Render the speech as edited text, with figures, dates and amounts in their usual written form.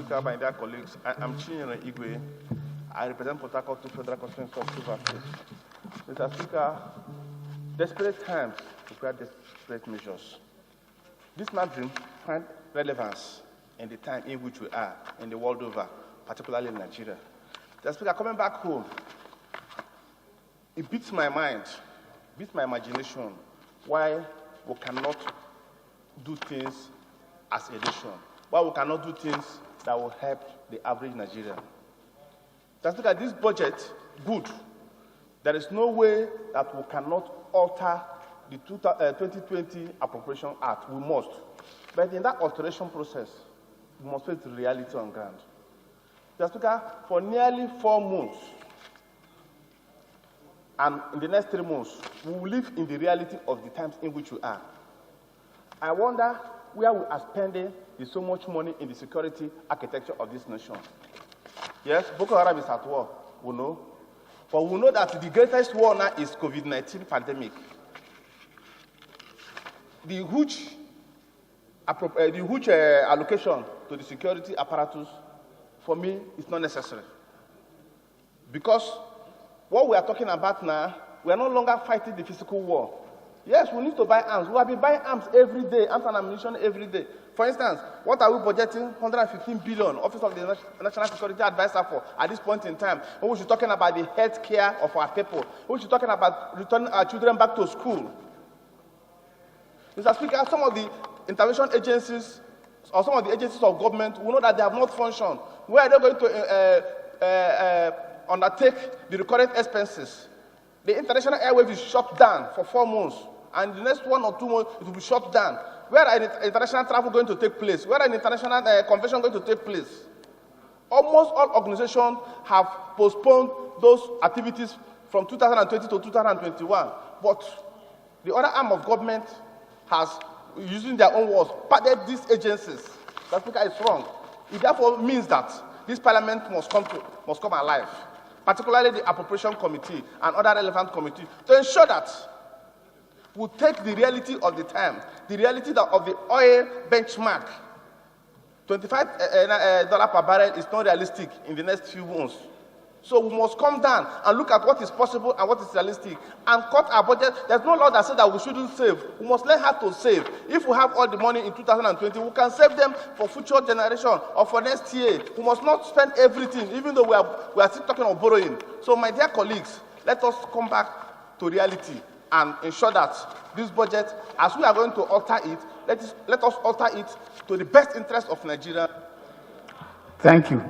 Speaker, my dear colleagues, I am Chinyere Igwe. I represent Port Harcourt Federal Constituency of Silver State. Mr. Speaker, desperate times require desperate measures. This matter finds relevance in the time in which we are in the world over, particularly in Nigeria. Mr. Speaker, coming back home, it beats my mind, beats my imagination why we cannot do things as a nation, why we cannot do things that will help the average Nigerian. Just look at this budget, good. There is no way that we cannot alter the 2020 Appropriation Act. We must. But in that alteration process, we must face the reality on ground. Just look at, for nearly 4 months, and in the next 3 months, we will live in the reality of the times in which we are. I wonder where we are spending so much money in the security architecture of this nation. Yes, Boko Haram is at war, we know. But we know that the greatest war now is COVID-19 pandemic. The huge allocation to the security apparatus, for me, is not necessary. Because what we are talking about now, we are no longer fighting the physical war. Yes, we need to buy arms. We have been buying arms every day, arms and ammunition every day. For instance, what are we budgeting 115 billion, Office of the National Security Advisor for at this point in time? When we should be talking about the health care of our people. When we should be talking about returning our children back to school. Mr. Speaker, some of the intervention agencies, or some of the agencies of government, we know that they have not functioned. Where are they going to undertake the recurrent expenses? The international airwave is shut down for 4 months, and the next 1 or 2 months it will be shut down. Where are the international travel going to take place? Where are the international convention going to take place? Almost all organizations have postponed those activities from 2020 to 2021, but the other arm of government has, using their own words, padded these agencies. That Speaker is wrong. It therefore means that this parliament must come alive, particularly the Appropriation Committee and other relevant committees, to ensure that we take the reality of the time, the reality of the oil benchmark. $25 per barrel is not realistic in the next few months. So we must come down and look at what is possible and what is realistic and cut our budget. There's no law that says that we shouldn't save. We must learn how to save. If we have all the money in 2020, we can save them for future generation or for next year. We must not spend everything, even though we are still talking of borrowing. So my dear colleagues, let us come back to reality and ensure that this budget, as we are going to alter it, let us alter it to the best interest of Nigeria. Thank you.